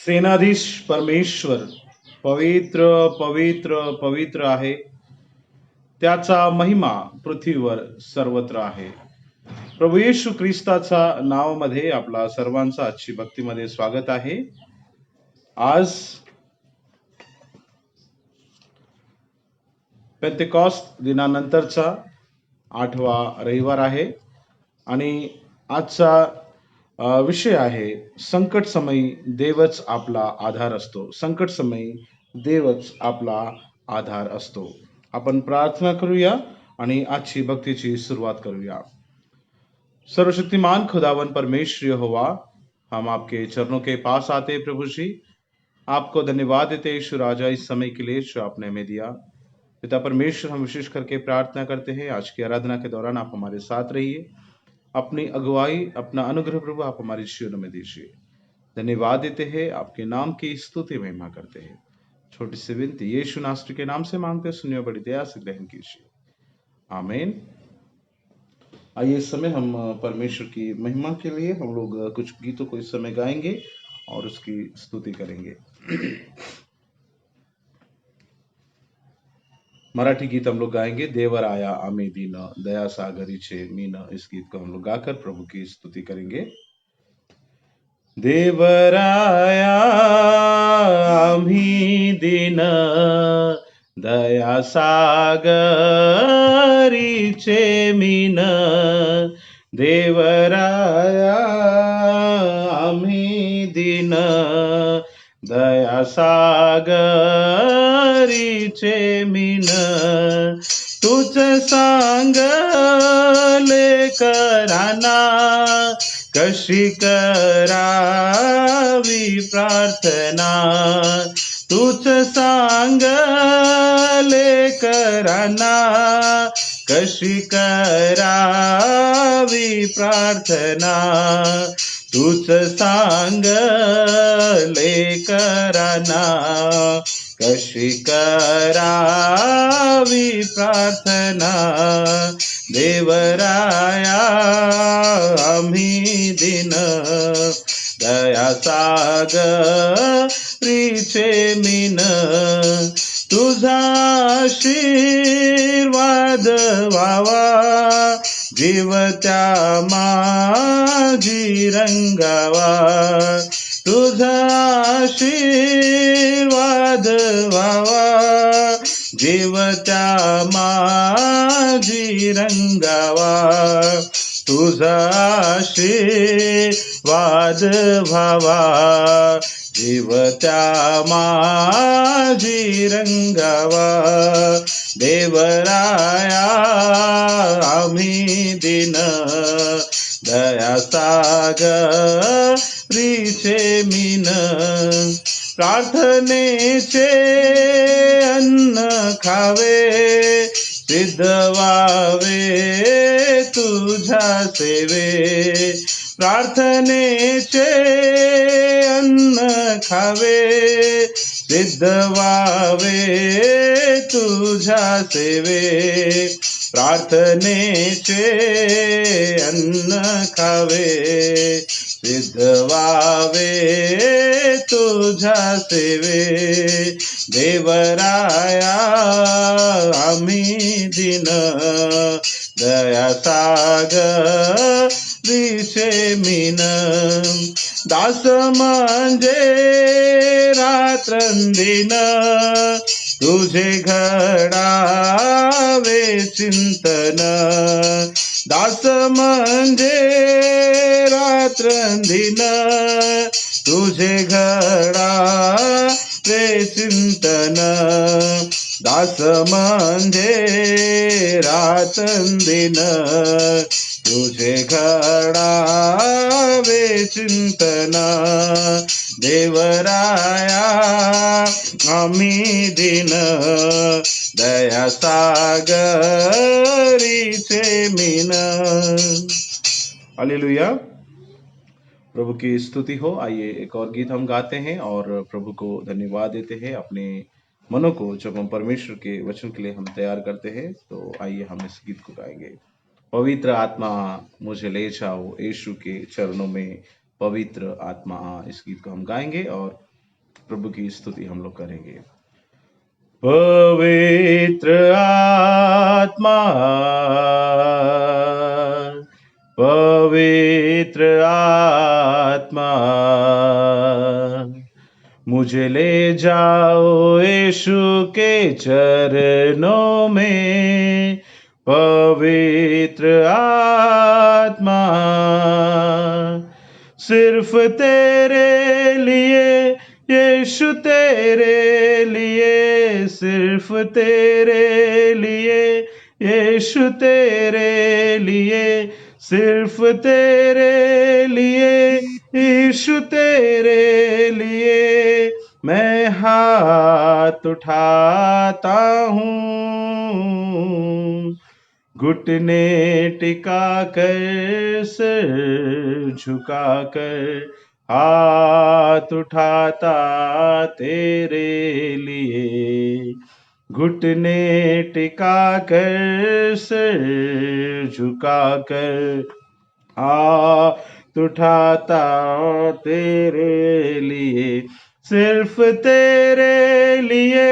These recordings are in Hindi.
सेनाधीश परमेश्वर पवित्र पवित्र पवित्र आहे. त्याचा महिमा पृथ्वीवर सर्वत्र आहे. प्रभू येशू ख्रिस्ताचा नावामध्ये आपला सर्वांचं आजची भक्तीमध्ये स्वागत आहे. आज पेंतेकॉस्ट दिनानंतरचा 8वा रविवार आहे आणि आजचा विषय आहे संकट समयी देवच आपला आधार असतो. संकट समयी देवच आपला आधार असतो. आपण प्रार्थना करूया आणि आजची भक्तीची सुरुवात करूया. सर्वशक्तिमान खुदावन परमेश्वर यहोवा, हम आपके चरणों के पास आते प्रभु जी, आपको धन्यवाद देते यीशु राजा इस समय के लिए जो आपने हमें दिया। पिता परमेश्वर, हम विशेष करके प्रार्थना करते हैं आज की आराधना के दौरान आप हमारे साथ रहिए, अपनी अगुवाई अपना अनुग्रह प्रभु आप हमारे जीवन में दीजिए। धन्यवाद देते हैं, आपके नाम की स्तुति महिमा करते हैं। छोटी सी विनती यीशु नासरी के नाम से मांगते हैं, सुनिए बड़ी दया से ग्रहण कीजिए, आमीन। आइए इस समय हम परमेश्वर की महिमा के लिए हम लोग कुछ गीतों को इस समय गाएंगे और उसकी स्तुति करेंगे। मराठी गीत हम लोग गाएंगे, देवर आया आम्ही दीन दया सागरीचे मीन। इस गीत को हम लोग गाकर प्रभु की स्तुति करेंगे। देवर आया आम्ही दीन दया सागरीचे मीन, देवर आया आम्ही दीन दया सागरीचे मीन। तूच सांगले कराना कशी करावी प्रार्थना, तूच सांगले कराना कशी करावी प्रार्थना, तूच सांगले कराना कशी करावी प्रार्थना। देवराया आम्ही दीन दया सागरीचे मीन, तुझा आशीर्वाद व्हावा जीवत्या माझी रंगावा, तुझा आशीर्वाद व्हावा जीवत्या माझी रंगावा, तुझा आशीर्वाद व्हावा जीवत्या माझी रंगावा। देवराया आम्ही दीन दया सागरीचे मीन, प्रार्थनेचे अन्न खावे सिद्ध व्हावे तुझ्या सेवे, प्रार्थनेचे अन्न खावे सिद्ध व्हावे तुझ्या सेवे, प्रार्थनेचे अन्न खावे सिद्ध व्हावे तुझ्या सेवे। देवराया आम्ही दीन दया सागरीचे मीन, दास म्हणजे रात्रंदिन तुझे घडावे चिंतन, दास म्हणजे रात्रंदिन तुझे घडावे चिंतन, दास म्हणजे रात्रंदिन तुझे घडावे चिंतन। देवराया आम्ही दीन दया सागरीचे मीन। हालेलुया, प्रभु की स्तुति हो। आइए एक और गीत हम गाते हैं और प्रभु को धन्यवाद देते हैं। अपने मनों को जब हम परमेश्वर के वचन के लिए हम तैयार करते हैं, तो आइए हम इस गीत को गाएंगे। पवित्र आत्मा मुझे ले जाओ यीशु के चरणों में, पवित्र आत्मा। इस गीत को हम गाएंगे और प्रभु की स्तुति हम लोग करेंगे। पवित्र आत्मा, पवित्र आत्मा, मुझे ले जाओ यीशु के चरणों में। पवित्र आत्मा, सिर्फ तेरे लिए यीशु, तेरे लिए, सिर्फ तेरे लिए यीशु, तेरे लिए, सिर्फ तेरे लिए यीशु, तेरे लिए मैं हाथ उठाता हूँ। घुटने टिका कर, सिर झुका कर, हाथ उठाता तेरे लिए। घुटने टिका कर, सिर झुका कर, हाथ उठाता तेरे लिए। सिर्फ तेरे लिए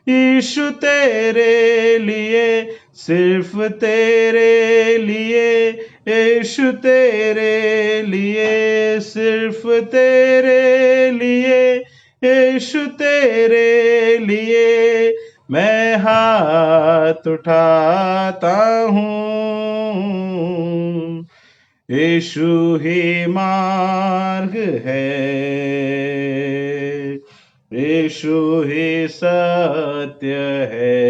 यीशु, तेरे लिए, सिर्फ तेरे लिए यीशु, तेरे लिए, सिर्फ तेरे लिए यीशु, तेरे लिए मैं हाथ उठाता हूँ। यीशु ही मार्ग है, यीशु ही सत्य है,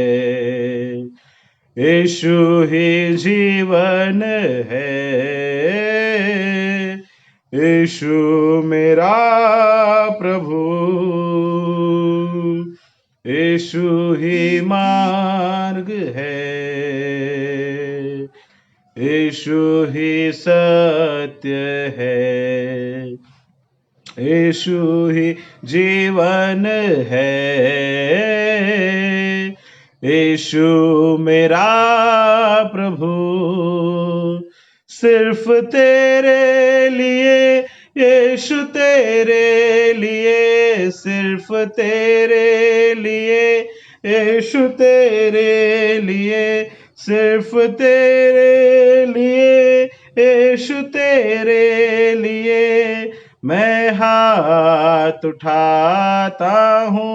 यीशु ही जीवन है, यीशु मेरा प्रभु, यीशु ही मार्ग है, यीशु ही सत्य है, यीशु ही जीवन है, यीशु मेरा प्रभु। सिर्फ तेरे लिए यीशु, तेरे लिए, सिर्फ तेरे लिए यीशु, तेरे लिए, सिर्फ तेरे लिए यीशु, तेरे लिए मैं हाथ उठाता हूँ।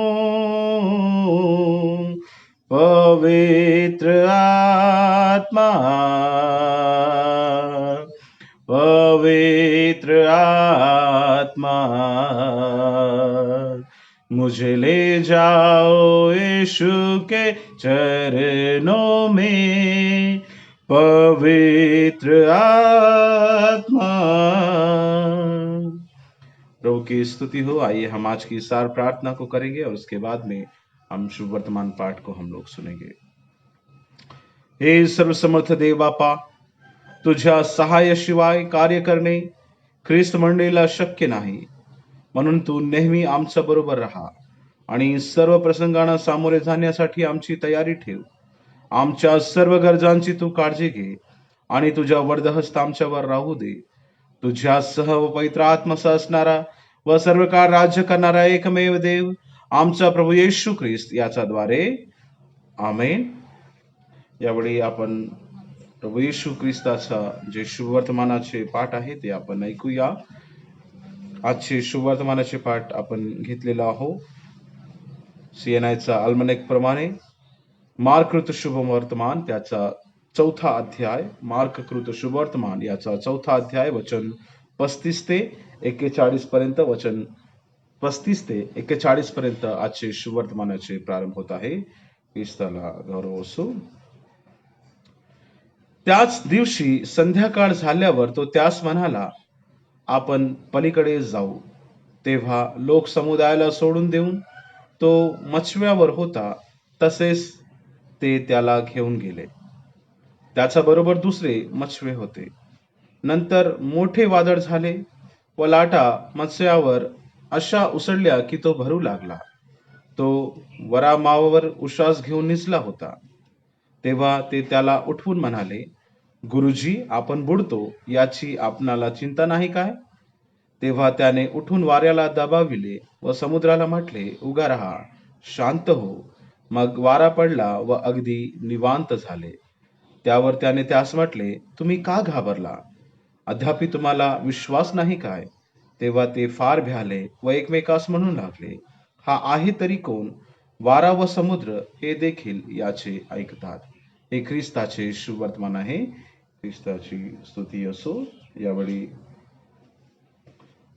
पवित्र आत्मा, पवित्र आत्मा, मुझे ले जाओ यीशु के चरणों में। पवित्र आत्मा, प्रभु की स्तुति हो। आइए हम आज की सार प्रार्थना को करेंगे और उसके बाद में हम शुभ वर्तमान पाठ को हम लोग सुनेंगे। हे सर्वसमर्थ देव बापा, तुझ्या सहाय्याशिवाय कार्य करणे ख्रिस्त मंडळीला शक्य नाही, म्हणून तू नेहमी आमच्या बरोबर राहा आणि सर्व प्रसंगांना सामोरे जाण्यासाठी आमची तयारी ठेव। आमच्या सर्व गरजांची तू काळजी घे आणि तुझ्या वरदहस्त आमच्यावर राहू दे। तुझ्यासह व पवित्र आत्मासह असणारा व सर्व काळ राज्य करणारा एकमेव देव आमचा प्रभू येशू ख्रिस्त याच्याद्वारे आमेन। यावेळी आपण प्रभू येशू ख्रिस्ताचा जे शुभवर्तमानाचे पाठ आहे ते आपण ऐकूया। आजचे शुभवर्तमानाचे पाठ आपण घेतलेला आहोत सीएनआयचा अल्मनेक प्रमाणे मार्ककृत शुभवर्तमान त्याचा 4था अध्याय, मार्ककृत शुभवर्तमान याचा 4था अध्याय वचन 35 ते 41 पर्यंत, वचन 35 ते 41 पर्यंत आजचे शुभवर्तमानाचे प्रारंभ होत आहे। ख्रिस्ताला गौरव असो। त्याच दिवशी संध्याकाळ झाल्यावर तो त्यास म्हणाला, आपण पलीकडे जाऊ। तेव्हा लोक समुदायाला सोडून देऊन तो मछव्यावर होता, तसेच ते त्याला घेऊन गेले। त्याच्या बरोबर दुसरे मछवे होते। नंतर मोठे वादळ झाले व लाटा मत्स्यावर अशा उसळल्या की तो भरू लागला। तो वरामावावर उश्वास घेऊन निजला होता। तेव्हा ते त्याला उठवून म्हणाले, गुरुजी, आपण बुडतो, याची आपणाला चिंता नाही काय? तेव्हा त्याने उठून वाऱ्याला दबाविले व समुद्राला म्हटले, उगा राहा, शांत हो. मग वारा पडला व अगदी निवांत झाले. त्यावर त्याने त्यास म्हटले, तुम्ही का घाबरला? अद्यापि तुम्हाला विश्वास नाही काय? तेव्हा ते फार भ्याले व एकमेकास म्हणू लागले, हा आहे तरी कोण? वारा व समुद्र हे देखील याचे ऐकतात. हे ख्रिस्ताचे सुवर्तमान आहे. ख्रिस्ताची स्तुती असो. यावेळी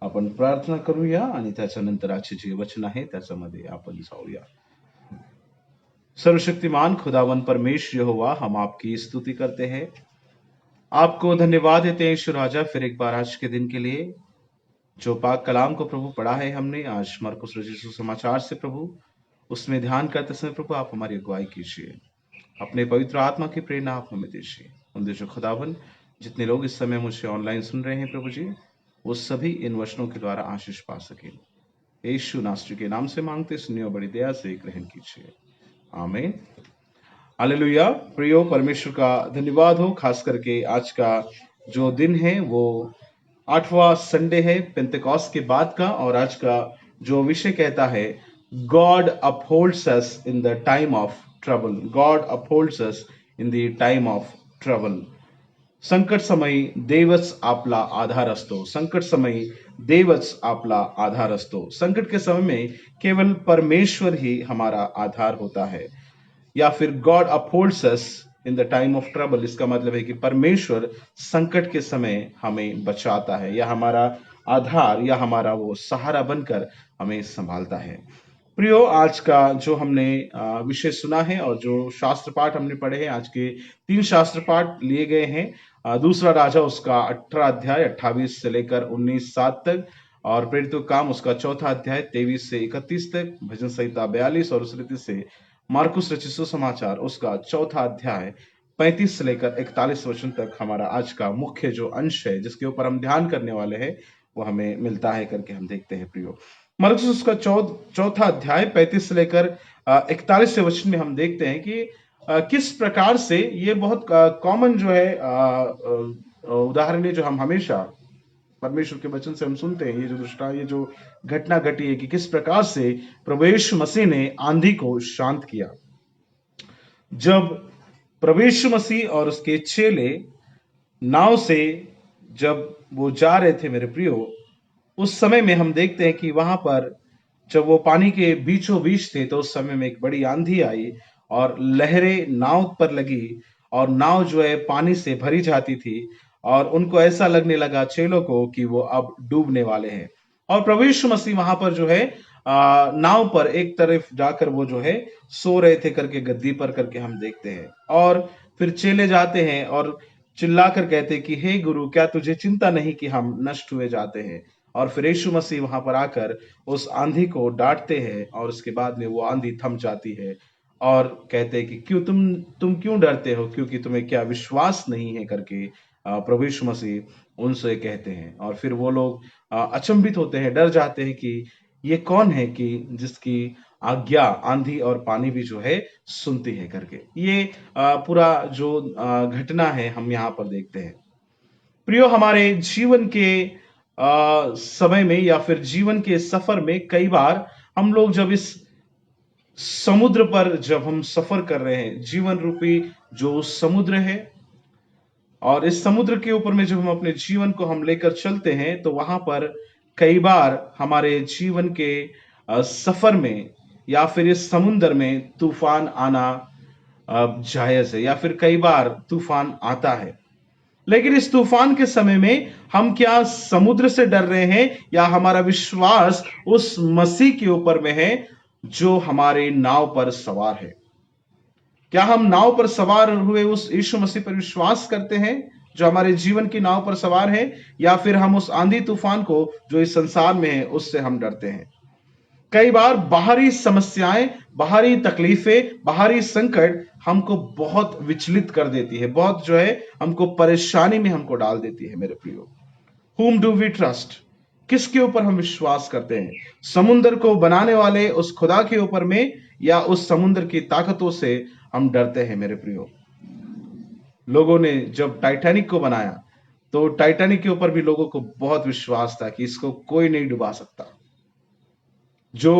आपण प्रार्थना करूया आणि त्याच्यानंतर आजचे जे वचन आहे त्याच्यामध्ये आपण जाऊया. सर्वशक्तिमान खुदावन परमेश्वर यहोवा, हम आपकी स्तुति करते हैं, आपको धन्यवाद देते हैं ईश्वर राजा, फिर एक बार आज के दिन के लिए जो पाक कलाम को प्रभु पढ़ा है हमने आज मरकुस रचित सुसमाचार से प्रभु, उसमें ध्यान करते समय प्रभु आप हमारी अगुवाई कीजिए, अपने पवित्र आत्मा की प्रेरणा आप हमें दीजिए। उन देशों खुदावन, जितने लोग इस समय मुझे ऑनलाइन सुन रहे हैं प्रभु जी, वो सभी इन वचनों के द्वारा आशीष पा सके। यीशु नासरी के नाम से मांगते, सुनिए बड़ी दया से ग्रहण कीजिए, आमीन। हालेलुया। प्रियो, परमेश्वर का धन्यवाद हो। खास करके आज का जो दिन है वो 8वां संडे है पेंतेकोस्त के बाद का, और आज का जो विषय कहता है, God upholds us in the time of trouble. God upholds us in the time of trouble. संकट समयी देवच आपला आधार असतो। संकट समयी देवच आपला आधार असतो। संकट के समय में केवल परमेश्वर ही हमारा आधार होता है, या फिर God upholds us in the time of trouble. इसका मतलब है कि परमेश्वर संकट के समय हमें बचाता है, या हमारा आधार या हमारा वो सहारा बनकर हमें संभालता है। प्रियो, आज का जो हमने विषय सुना है और जो शास्त्र पाठ हमने पढ़े हैं, आज के 3 शास्त्र पाठ लिए गए हैं। दूसरा राजा उसका 18 अध्याय 28 से लेकर 19:7 तक, और प्रेरितों का काम उसका 4था अध्याय 23 से 31 तक, भजन संहिता 42 और उस रीति से मार्कुस रचित सुसमाचार उसका 4था अध्याय 35 से लेकर 41 वचन तक हमारा आज का मुख्य जो अंश है, जिसके ऊपर हम ध्यान करने वाले हैं, वो हमें मिलता है करके हम देखते हैं। प्रियो, मार्कुस उसका 4था अध्याय 35 से लेकर 41 वचन में हम देखते हैं कि किस प्रकार से ये बहुत कॉमन जो है उदाहरण है, जो हम हमेशा परमेश्वर के वचन से हम सुनते हैं। ये जो घटना घटी है कि किस प्रकार से प्रभु यीशु मसीह ने आंधी को शांत किया। जब प्रभु यीशु मसीह और उसके चेले नाव से जब वो जा रहे थे मेरे प्रियो, उस समय में हम देखते हैं कि वहां पर जब वो पानी के बीचों बीच थे, तो उस समय में एक बड़ी आंधी आई और लहरें नाव पर लगी, और नाव जो है पानी से भरी जाती थी, और उनको ऐसा लगने लगा चेलों को कि वो अब डूबने वाले हैं। और प्रभु यीशु मसीह वहां पर जो है नाव पर एक तरफ जाकर वो जो है सो रहे थे करके, गद्दी पर करके हम देखते हैं। और फिर चेले जाते हैं और चिल्लाकर कहते कि हे गुरु, क्या तुझे चिंता नहीं कि हम नष्ट हुए जाते हैं? और फिर यीशु मसीह वहां पर आकर उस आंधी को डांटते हैं, और उसके बाद में वो आंधी थम जाती है, और कहते हैं कि क्यों तुम क्यों डरते हो, क्योंकि तुम्हें क्या विश्वास नहीं है करके प्रभु यीशु मसीह उनसे कहते हैं। और फिर वो लोग अचंभित होते हैं, डर जाते हैं कि ये कौन है कि जिसकी आज्ञा आंधी और पानी भी जो है सुनती है करके। ये पूरा जो घटना है हम यहाँ पर देखते हैं। प्रियो, हमारे जीवन के समय में या फिर जीवन के सफर में कई बार हम लोग जब इस समुद्र पर जब हम सफर कर रहे हैं, जीवन रूपी जो समुद्र है, और इस समुद्र के ऊपर में जब हम अपने जीवन को हम लेकर चलते हैं, तो वहां पर कई बार हमारे जीवन के सफर में या फिर इस समुद्र में तूफान आना जायज है, या फिर कई बार तूफान आता है। लेकिन इस तूफान के समय में हम क्या समुद्र से डर रहे हैं, या हमारा विश्वास उस मसीह के ऊपर में है जो हमारे नाव पर सवार है? क्या हम नाव पर सवार हुए उस यीशु मसीह पर विश्वास करते हैं जो हमारे जीवन की नाव पर सवार है, या फिर हम उस आंधी तूफान को जो इस संसार में है उससे हम डरते हैं? कई बार बाहरी समस्याएं, बाहरी तकलीफें, बाहरी संकट हमको बहुत विचलित कर देती है, बहुत जो है हमको परेशानी में हमको डाल देती है। मेरे प्रियो, whom do we trust? किसके ऊपर हम विश्वास करते हैं? समुद्र को बनाने वाले उस खुदा के ऊपर में, या उस समुद्र की ताकतों से हम डरते हैं? मेरे प्रियो, लोगों ने जब टाइटैनिक को बनाया तो टाइटैनिक के ऊपर भी लोगों को बहुत विश्वास था कि इसको कोई नहीं डुबा सकता। जो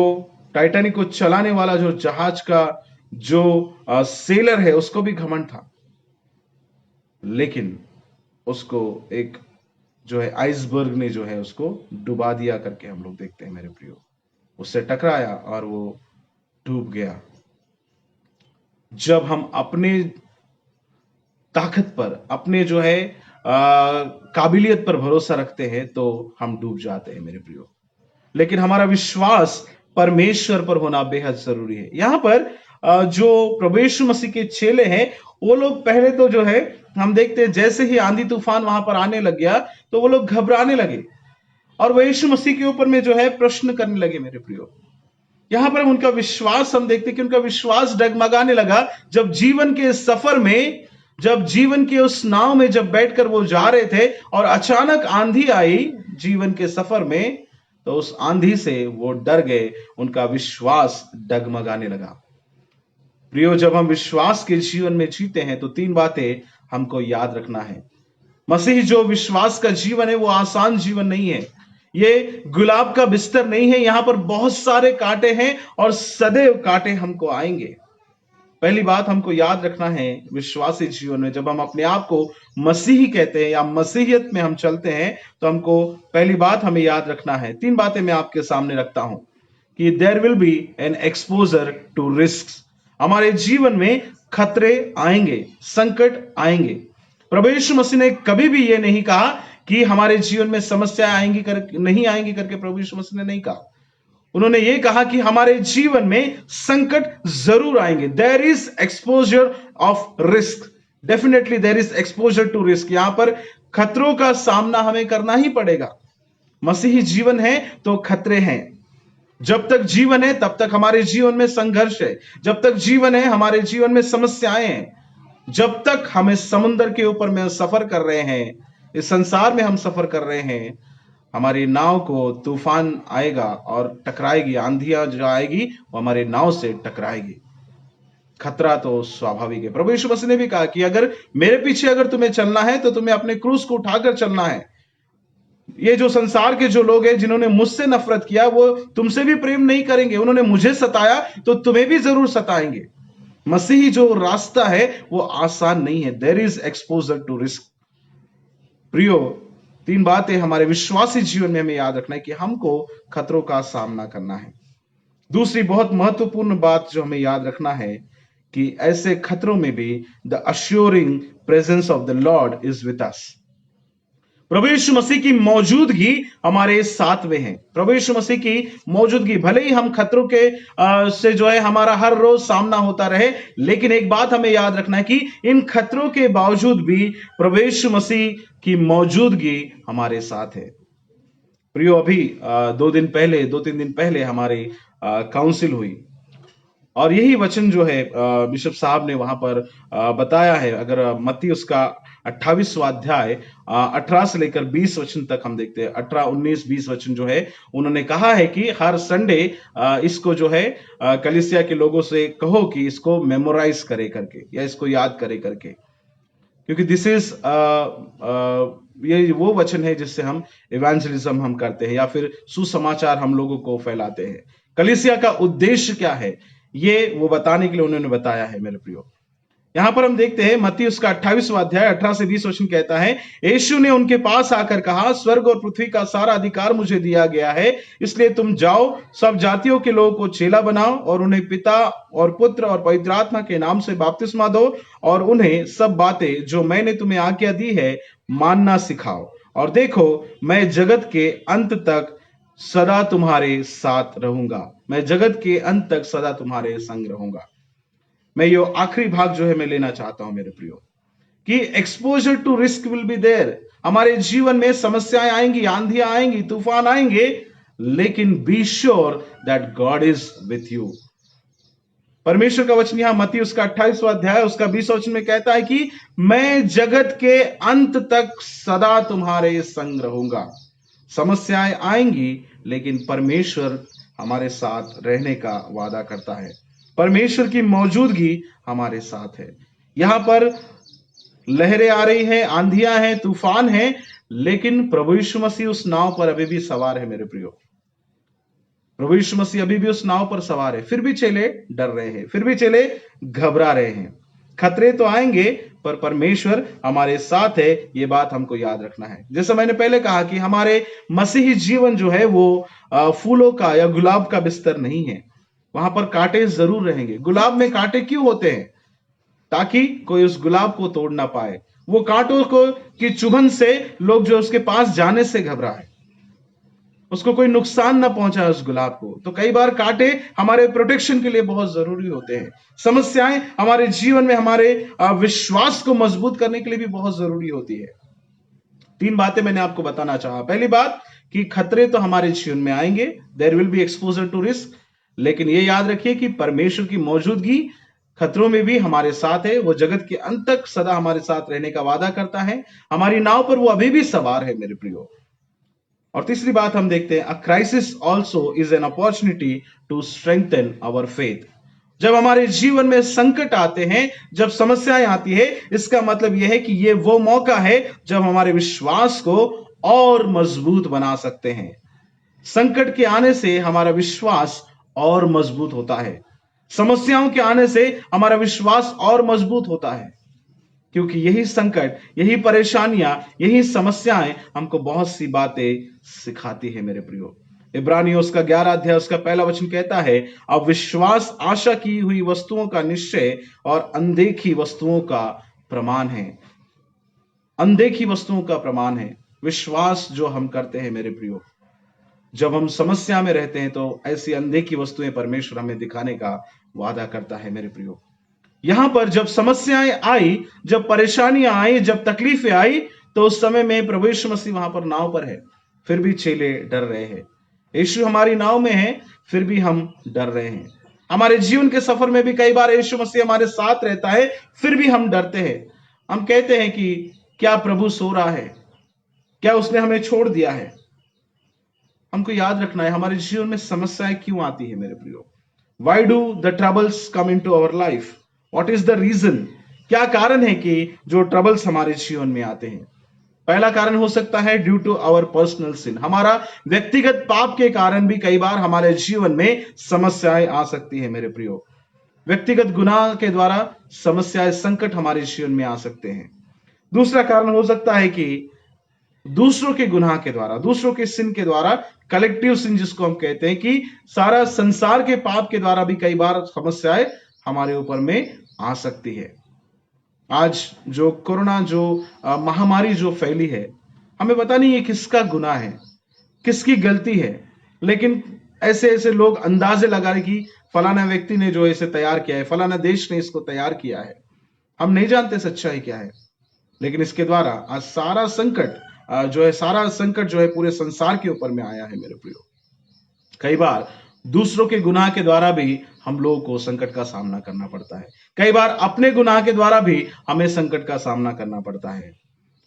टाइटैनिक को चलाने वाला जो जहाज का जो सेलर है उसको भी घमंड था, लेकिन उसको एक जो है आइसबर्ग ने जो है उसको डुबा दिया करके हम लोग देखते हैं मेरे प्रियो। उससे टकराया और वो डूब गया। जब हम अपने ताकत पर, अपने जो है काबिलियत पर भरोसा रखते हैं तो हम डूब जाते हैं मेरे प्रियो। लेकिन हमारा विश्वास परमेश्वर पर होना बेहद जरूरी है। यहां पर जो प्रभु यीशु मसीह के चेले हैं, वो लोग पहले तो जो है हम देखते हैं जैसे ही आंधी तूफान वहां पर आने लग गया तो वो लोग घबराने लगे और वो यीशु मसीह के ऊपर में जो है प्रश्न करने लगे मेरे प्रियो। यहां पर उनका विश्वास हम देखते हैं कि उनका विश्वास डगमगाने लगा जब जीवन के सफर में, जब जीवन के उस नाव में जब बैठकर वो जा रहे थे और अचानक आंधी आई जीवन के सफर में, तो उस आंधी से वो डर गए, उनका विश्वास डगमगाने लगा। प्रियो, जब हम विश्वास के जीवन में जीते हैं तो 3 बातें हमको याद रखना है। मसीह जो विश्वास का जीवन है वो आसान जीवन नहीं है। ये गुलाब का बिस्तर नहीं है। यहां पर बहुत सारे कांटे हैं और सदैव कांटे हमको आएंगे। पहली बात हमको याद रखना है विश्वासी जीवन में, जब हम अपने आप को मसीही कहते हैं या मसीहियत में हम चलते हैं, तो हमको पहली बात हमें याद रखना है। 3 बातें मैं आपके सामने रखता हूं कि there will be an exposure to risk. हमारे जीवन में खतरे आएंगे, संकट आएंगे। प्रभु यीशु मसीह ने कभी भी ये नहीं कहा कि हमारे जीवन में समस्याएं आएंगी नहीं आएंगी करके प्रभु यीशु मसीह ने नहीं कहा। उन्होंने ये कहा कि हमारे जीवन में संकट जरूर आएंगे। There is exposure of risk, definitely there is exposure to risk. यहां पर खतरों का सामना हमें करना ही पड़ेगा। मसीही जीवन है तो खतरे हैं। जब तक जीवन है तब तक हमारे जीवन में संघर्ष है। जब तक जीवन है हमारे जीवन में समस्याएं हैं। जब तक हमें समुद्र के ऊपर में सफर कर रहे हैं, इस संसार में हम सफर कर रहे हैं, हमारी नाव को तूफान आएगा और टकराएगी। आंधियां जो आएगी वो हमारे नाव से टकराएगी। खतरा तो स्वाभाविक है। प्रभु यीशु मसीह ने भी कहा कि अगर मेरे पीछे अगर तुम्हें चलना है तो तुम्हें अपने क्रूस को उठाकर चलना है। ये जो संसार के जो लोग हैं जिन्होंने मुझसे नफरत किया वो तुमसे भी प्रेम नहीं करेंगे। उन्होंने मुझे सताया तो तुम्हें भी जरूर सताएंगे। मसीही जो रास्ता है वो आसान नहीं है। There is exposure to risk. प्रियो, 3 बातें हमारे विश्वासी जीवन में हमें याद रखना है कि हमको खतरों का सामना करना है। दूसरी बहुत महत्वपूर्ण बात जो हमें याद रखना है कि ऐसे खतरों में भी the assuring presence of the lord is with us. प्रभु यीशु मसीह की मौजूदगी हमारे साथ में है। प्रभु यीशु मसीह की मौजूदगी, भले ही हम खतरों के से जो है हमारा हर रोज सामना होता रहे, लेकिन एक बात हमें याद रखना है कि इन खतरों के बावजूद भी प्रभु यीशु मसीह की मौजूदगी हमारे साथ है। प्रियो, अभी 2-3 दिन पहले हमारी काउंसिल हुई और यही वचन जो है बिशप साहब ने वहां पर बताया है। अगर मत्ती उसका 28वां अध्याय 18 से लेकर 20 वचन तक हम देखते हैं, 18, 19, 20 वचन जो है उन्होंने कहा है कि हर संडे इसको जो है कलीसिया के लोगों से कहो कि इसको मेमोराइज करे करके या इसको याद करे करके, क्योंकि दिस इज ये वो वचन है जिससे हम इवेंजलिज्म हम करते हैं या फिर सुसमाचार हम लोगों को फैलाते हैं। कलीसिया का उद्देश्य क्या है ये वो बताने के लिए उन्होंने बताया है मेरे प्रियो। यहां पर हम देखते हैं मत्ती उसका 28वां अध्याय 18 से 20 वचन कहता है, यीशु ने उनके पास आकर कहा, स्वर्ग और पृथ्वी का सारा अधिकार मुझे दिया गया है, इसलिए तुम जाओ, सब जातियों के लोगों को चेला बनाओ और उन्हें पिता और पुत्र और पवित्र आत्मा के नाम से बपतिस्मा दो और उन्हें सब बातें जो मैंने तुम्हें आज्ञा दी है मानना सिखाओ। और देखो, मैं जगत के अंत तक सदा तुम्हारे साथ रहूंगा। मैं जगत के अंत तक सदा तुम्हारे संग रहूंगा। मैं ये आखिरी भाग जो है मैं लेना चाहता हूं मेरे प्रियो कि exposure to risk will be there. हमारे जीवन में समस्याएं आएंगी, आंधियां आएंगी, तूफान आएंगे, लेकिन be sure that God is with you. परमेश्वर का वचन यहां मत्ती उसका 28वां अध्याय उसका 20 वचन में कहता है कि मैं जगत के अंत तक सदा तुम्हारे संग रहूंगा। समस्याएं आएंगी लेकिन परमेश्वर हमारे साथ रहने का वादा करता है। परमेश्वर की मौजूदगी हमारे साथ है। यहां पर लहरें आ रही हैं, आंधियां हैं, तूफान हैं, लेकिन प्रभु यीशु मसीह उस नाव पर अभी भी सवार है मेरे प्रियो। प्रभु यीशु मसीह अभी भी उस नाव पर सवार है। फिर भी चेले डर रहे हैं, फिर भी चेले घबरा रहे हैं। खतरे तो आएंगे, पर परमेश्वर हमारे साथ है, ये बात हमको याद रखना है। जैसे मैंने पहले कहा कि हमारे मसीही जीवन जो है वो फूलों का या गुलाब का बिस्तर नहीं है। वहां पर कांटे जरूर रहेंगे। गुलाब में कांटे क्यों होते हैं? ताकि कोई उस गुलाब को तोड़ ना पाए। वो कांटों को की चुभन से लोग जो उसके पास जाने से घबराए, उसको कोई नुकसान ना पहुंचाए उस गुलाब को। तो कई बार कांटे हमारे प्रोटेक्शन के लिए बहुत जरूरी होते हैं। समस्याएं हमारे जीवन में हमारे विश्वास को मजबूत करने के लिए भी बहुत जरूरी होती है। 3 बातें मैंने आपको बताना चाहा। पहली बात कि खतरे तो हमारे जीवन में आएंगे, there will be exposure to risk, लेकिन ये याद रखिए कि परमेश्वर की मौजूदगी खतरों में भी हमारे साथ है। वो जगत के अंत तक सदा हमारे साथ रहने का वादा करता है। हमारी नाव पर वो अभी भी सवार है मेरे प्रियो। और तीसरी बात हम देखते हैं, a crisis also is an opportunity to strengthen our faith. जब हमारे जीवन में संकट आते हैं, जब समस्याएं आती है, इसका मतलब यह है कि यह वो मौका है जब हमारे विश्वास को और मजबूत बना सकते हैं। संकट के आने से हमारा विश्वास और मजबूत होता है। समस्याओं के आने से हमारा विश्वास और मजबूत होता है, क्योंकि यही संकट, यही परेशानियां, यही समस्याएं हमको बहुत सी बातें सिखाती है मेरे प्रियो। इब्रानियों उसका 11 अध्याय उसका पहला वचन कहता है, अब विश्वास आशा की हुई वस्तुओं का निश्चय और अनदेखी वस्तुओं का प्रमाण है। अनदेखी वस्तुओं का प्रमाण है विश्वास जो हम करते हैं मेरे प्रियो। जब हम समस्या में रहते हैं तो ऐसी अनदेखी वस्तुएं परमेश्वर हमें दिखाने का वादा करता है मेरे प्रियो। यहां पर जब समस्याएं आई, जब परेशानियां आई, जब तकलीफें आई, तो उस समय में प्रभु यीशु मसीह वहां पर नाव पर है, फिर भी चेले डर रहे हैं। यीशु हमारी नाव में है, फिर भी हम डर रहे हैं। हमारे जीवन के सफर में भी कई बार यीशु मसीह हमारे साथ रहता है, फिर भी हम डरते हैं। हम कहते हैं कि क्या प्रभु सो रहा है? क्या उसने हमें छोड़ दिया है? हमको याद रखना है हमारे जीवन में समस्याएं क्यों आती है मेरे प्रियो। Why do the troubles come into our life? What is the reason? क्या कारण है कि जो ट्रबल्स हमारे जीवन में आते हैं? पहला कारण हो सकता है ड्यू टू आवर पर्सनल सिन। हमारा व्यक्तिगत पाप के कारण भी कई बार हमारे जीवन में समस्याएं आ सकती है मेरे प्रियो। व्यक्तिगत गुनाह के द्वारा समस्याएं, संकट हमारे जीवन में आ सकते हैं। दूसरा कारण हो सकता है कि दूसरों के गुनाह के द्वारा, दूसरों के सिन के द्वारा, कलेक्टिव सिन जिसको हम कहते हैं, कि सारा संसार के पाप के द्वारा भी कई बार समस्याएं हमारे ऊपर में आ सकती है। आज जो कोरोना जो महामारी जो फैली है, हमें पता नहीं है किसका गुनाह है, किसकी गलती है, लेकिन ऐसे ऐसे लोग अंदाजे लगा रहे कि फलाना व्यक्ति ने जो इसे तैयार किया है, फलाना देश ने इसको तैयार किया है। हम नहीं जानते सच्चाई क्या है, लेकिन इसके द्वारा आज सारा संकट सारा संकट जो है पूरे संसार के ऊपर में आया है मेरे प्रियो। कई बार दूसरों के गुनाह के द्वारा भी हम लोगों को संकट का सामना करना पड़ता है। कई बार अपने गुनाह के द्वारा भी हमें संकट का सामना करना पड़ता है।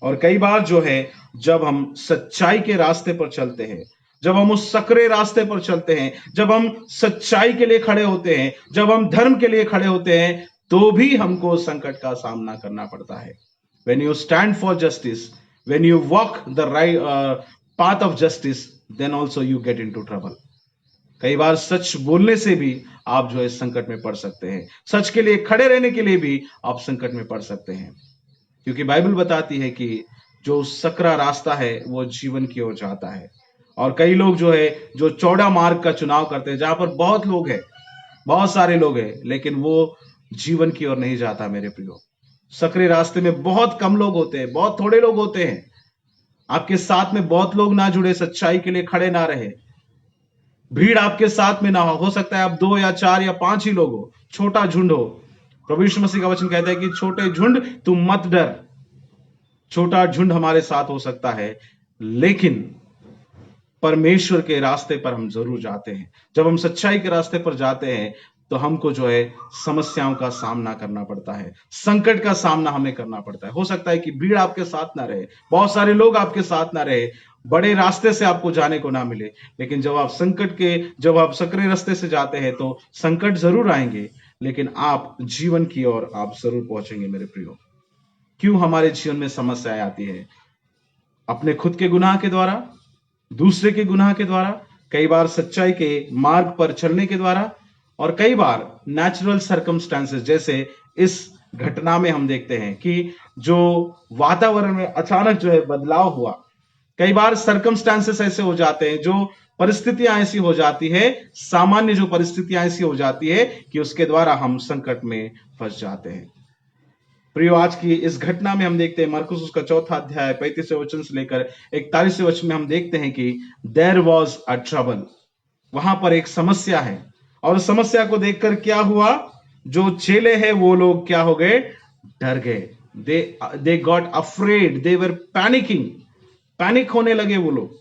और कई बार जो है जब हम सच्चाई के रास्ते पर चलते हैं, जब हम उस सकरे रास्ते पर चलते हैं, जब हम सच्चाई के लिए खड़े होते हैं, जब हम धर्म के लिए खड़े होते हैं, तो भी हमको संकट का सामना करना पड़ता है। When you stand for justice, when you walk the right path of justice, then also you get into trouble. कई बार सच बोलने से भी आप जो है संकट में पड़ सकते हैं। सच के लिए खड़े रहने के लिए भी आप संकट में पड़ सकते हैं, क्योंकि बाइबल बताती है कि जो सकरा रास्ता है वो जीवन की ओर जाता है। और कई लोग जो है जो चौड़ा मार्ग का चुनाव करते हैं, जहां पर बहुत लोग हैं, बहुत सारे लोग हैं, लेकिन वो जीवन की ओर नहीं जाता मेरे प्रियो। सकरे रास्ते में बहुत कम लोग होते हैं, बहुत थोड़े लोग होते हैं। आपके साथ में बहुत लोग ना जुड़े, सच्चाई के लिए खड़े ना रहे, भीड़ आपके साथ में ना हो सकता है आप 2 या 4 या 5 ही लोग हो, छोटा झुंड हो। प्रभु यीशु मसीह का वचन कहता है कि छोटे झुंड तुम मत डर। छोटा झुंड हमारे साथ हो सकता है, लेकिन परमेश्वर के रास्ते पर हम जरूर जाते हैं। जब हम सच्चाई के रास्ते पर जाते हैं तो हमको जो है समस्याओं का सामना करना पड़ता है, संकट का सामना हमें करना पड़ता है। हो सकता है कि भीड़ आपके साथ ना रहे, बहुत सारे लोग आपके साथ ना रहे, बड़े रास्ते से आपको जाने को ना मिले, लेकिन जब आप सकरे रास्ते से जाते हैं तो संकट जरूर आएंगे, लेकिन आप जीवन की ओर आप जरूर पहुंचेंगे मेरे प्रियो। क्यों हमारे जीवन में समस्याएं आती है? अपने खुद के गुनाह के द्वारा, दूसरे के गुनाह के द्वारा, कई बार सच्चाई के मार्ग पर चलने के द्वारा, और कई बार नेचुरल सर्कमस्टांसेस, जैसे इस घटना में हम देखते हैं कि जो वातावरण में अचानक जो है बदलाव हुआ। कई बार सर्कमस्टांसेस ऐसे हो जाते हैं, जो परिस्थितियां ऐसी हो जाती है, सामान्य जो परिस्थितियां ऐसी हो जाती है कि उसके द्वारा हम संकट में फंस जाते हैं। प्रियो, आज की इस घटना में हम देखते हैं मरकुस उसका 4 अध्याय 35वें वचन से लेकर 41वें वचन में हम देखते हैं कि देयर वॉज अ ट्रबल, वहां पर एक समस्या है। और समस्या को देखकर क्या हुआ? जो चेले हैं वो लोग क्या हो गए? डर गए। They got afraid, they were panicking, panic होने लगे वो लोग।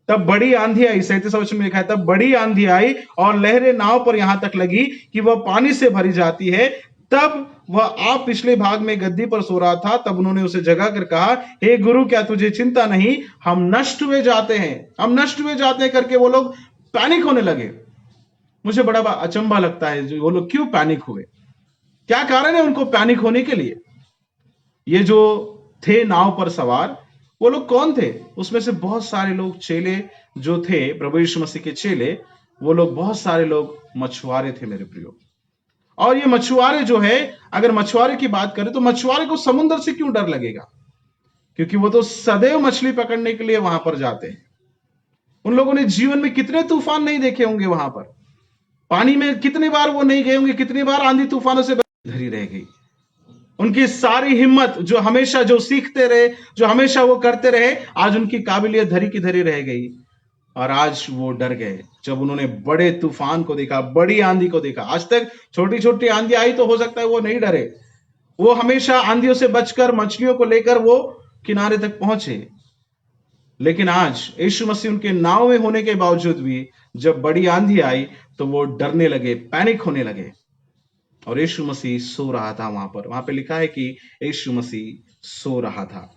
तब बड़ी आंधी आई, 37वें वचन में लिखा है, तब बड़ी आंधी आई और लहरें नाव पर यहां तक लगी कि वह पानी से भरी जाती है। तब वह आप पिछले भाग में गद्दी पर सो रहा था। तब उन्होंने उसे जगा कर कहा, हे गुरु, क्या तुझे चिंता नहीं? हम नष्ट हुए जाते हैं, हम नष्ट हुए जाते हैं करके वो लोग पैनिक होने लगे। मुझे बड़ा अचंभा लगता है जो वो लोग क्यों पैनिक हुए, क्या कारण है उनको पैनिक होने के लिए? ये जो थे नाव पर सवार, वो लोग कौन थे? उसमें से बहुत सारे लोग चेले जो थे, प्रभु यीशु मसीह के चेले, वो लोग बहुत सारे लोग मछुआरे थे मेरे प्रियो। और ये मछुआरे जो है, अगर मछुआरे की बात करें तो मछुआरे को समुद्र से क्यों डर लगेगा? क्योंकि वो तो सदैव मछली पकड़ने के लिए वहां पर जाते हैं। उन लोगों ने जीवन में कितने तूफान नहीं देखे होंगे, वहां पर पानी में कितनी बार वो नहीं गए होंगे, कितनी बार आंधी तूफानों से धरी रह गई। उनकी सारी हिम्मत, जो हमेशा जो सीखते रहे, जो हमेशा वो करते रहे, आज उनकी काबिलियत धरी की धरी रह गई। और आज वो डर गए जब उन्होंने बड़े तूफान को देखा, बड़ी आंधी को देखा। आज तक छोटी छोटी आंधी आई तो हो सकता है वो नहीं डरे, वो हमेशा आंधियों से बचकर मछलियों को लेकर वो किनारे तक पहुंचे। लेकिन आज यीशु मसीह उनके नाव में होने के बावजूद भी जब बड़ी आंधी आई तो वो डरने लगे, पैनिक होने लगे। और यीशु मसीह सो रहा था वहां पे लिखा है कि यीशु मसीह सो रहा था।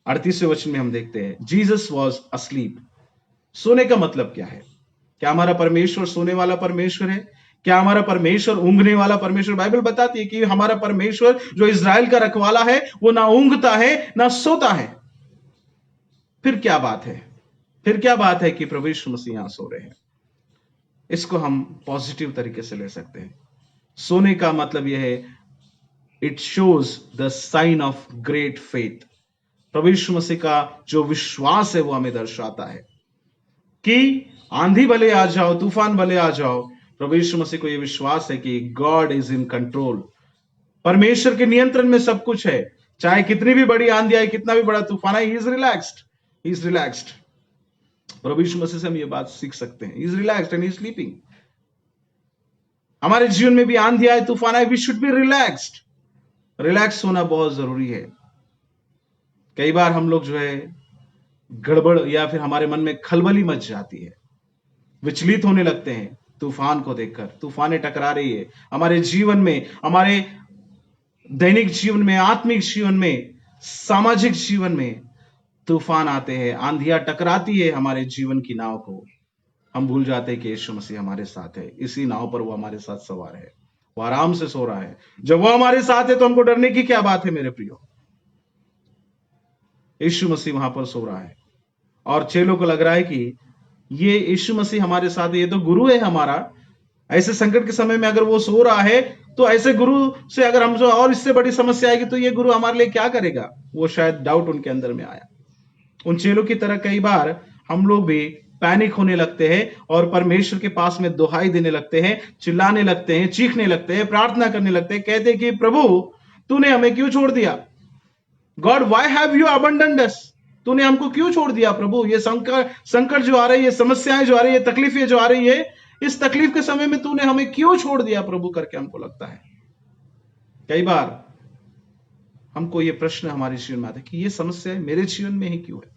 38वें वचन में हम देखते हैं, जीसस वॉज अस्लीप। सोने का मतलब क्या है? क्या हमारा परमेश्वर सोने वाला परमेश्वर है? क्या हमारा परमेश्वर ऊंघने वाला परमेश्वर? बाइबल बताती है कि हमारा परमेश्वर जो इज़राइल का रखवाला है, वो ना ऊंघता है ना सोता है। फिर क्या बात है? फिर क्या बात है कि प्रभु यीशु मसीह यहां सो रहे हैं? इसको हम पॉजिटिव तरीके से ले सकते हैं। सोने का मतलब यह है, it shows the sign of great faith. प्रभु यीशु मसीह का जो विश्वास है वो हमें दर्शाता है कि आंधी भले आ जाओ, तूफान भले आ जाओ, प्रभु यीशु मसीह को यह विश्वास है कि गॉड इज इन कंट्रोल। परमेश्वर के नियंत्रण में सब कुछ है। चाहे कितनी भी बड़ी आंधी आए, कितना भी बड़ा तूफान आए, he is relaxed, he is relaxed. प्रभु यीशु मसीह से हम ये बात सीख सकते हैं, he is relaxed and he is sleeping. हमारे जीवन में भी आंधी आए, तूफान आए, we should be relaxed. Relax होना बहुत जरूरी है। कई बार हम लोग जो है गड़बड़, या फिर हमारे मन में खलबली मच जाती है, विचलित होने लगते हैं तूफान को देखकर। तूफानें टकरा रही है हमारे जीवन में, हमारे दैनिक जीवन में, आत्मिक जीवन में, सामाजिक जीवन में तूफान आते हैं, आंधियां टकराती है हमारे जीवन की नाव को। हम भूल जाते हैं कि यीशु मसीह हमारे साथ है, इसी नाव पर वो हमारे साथ सवार है, वो आराम से सो रहा है। जब वो हमारे साथ है तो हमको डरने की क्या बात है मेरे प्रियो? यीशु मसीह वहां पर सो रहा है और चेलों को लग रहा है कि ये यीशु मसीह हमारे साथ है, ये तो गुरु है हमारा। ऐसे संकट के समय में अगर वो सो रहा है तो ऐसे गुरु से अगर हमसे और इससे बड़ी समस्या आएगी तो ये गुरु हमारे लिए क्या करेगा? वो शायद डाउट उनके अंदर में आया। उन चेलों की तरह कई बार हम लोग भी पैनिक होने लगते हैं और परमेश्वर के पास में दुहाई देने लगते हैं, चिल्लाने लगते हैं, चीखने लगते हैं, प्रार्थना करने लगते हैं, कहते हैं कि प्रभु तूने हमें क्यों छोड़ दिया? गॉड व्हाई हैव यू अबंडन्ड अस? तूने हमको क्यों छोड़ दिया प्रभु? ये संकट जो आ रही है, समस्याएं जो आ रही है, तकलीफें जो आ रही है, इस तकलीफ के समय में तूने हमें क्यों छोड़ दिया प्रभु करके हमको लगता है। कई बार हमको ये प्रश्न हमारे जीवन में आता है कि ये समस्या मेरे जीवन में ही क्यों है,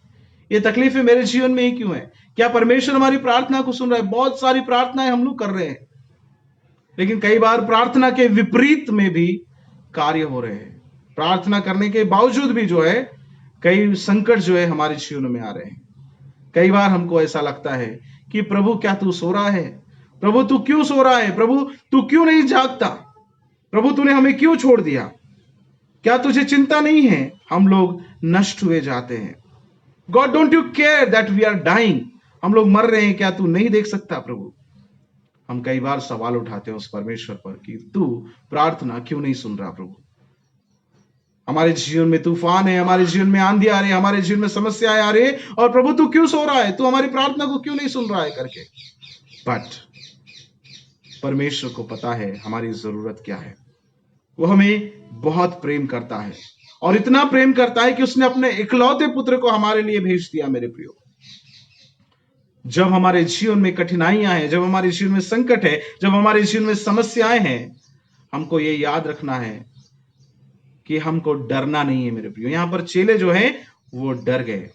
ये तकलीफें मेरे जीवन में ही क्यों है? क्या परमेश्वर हमारी प्रार्थना को सुन रहा है? बहुत सारी प्रार्थनाएं हम लोग कर रहे हैं, लेकिन कई बार प्रार्थना के विपरीत में भी कार्य हो रहे हैं। प्रार्थना करने के बावजूद भी जो है कई संकट जो है हमारे जीवन में आ रहे हैं। कई बार हमको ऐसा लगता है कि प्रभु क्या तू सो रहा है? प्रभु तू क्यों सो रहा है? प्रभु तू क्यों नहीं जागता? प्रभु तूने हमें क्यों छोड़ दिया? क्या तुझे चिंता नहीं है हम लोग नष्ट हुए जाते हैं? God don't you care that we are dying, हम लोग मर रहे हैं, क्या तू नहीं देख सकता प्रभु? हम कई बार सवाल उठाते हैं उस परमेश्वर पर कि तू प्रार्थना क्यों नहीं सुन रहा प्रभु? हमारे जीवन में तूफान है, हमारे जीवन में आंधी आ रही है, हमारे जीवन में समस्याएं आ रही है, और प्रभु तू क्यों सो रहा है, तू हमारी प्रार्थना को क्यों नहीं सुन रहा है करके। बट परमेश्वर को पता है हमारी जरूरत क्या है। वो हमें बहुत प्रेम करता है, और इतना प्रेम करता है कि उसने अपने इकलौते पुत्र को हमारे लिए भेज दिया। मेरे प्रियो, जब हमारे जीवन में कठिनाइयां हैं, जब हमारे जीवन में संकट है, जब हमारे जीवन में समस्याएं हैं, हमको ये याद रखना है कि हमको डरना नहीं है। मेरे प्रियो, यहां पर चेले जो हैं वो डर गए।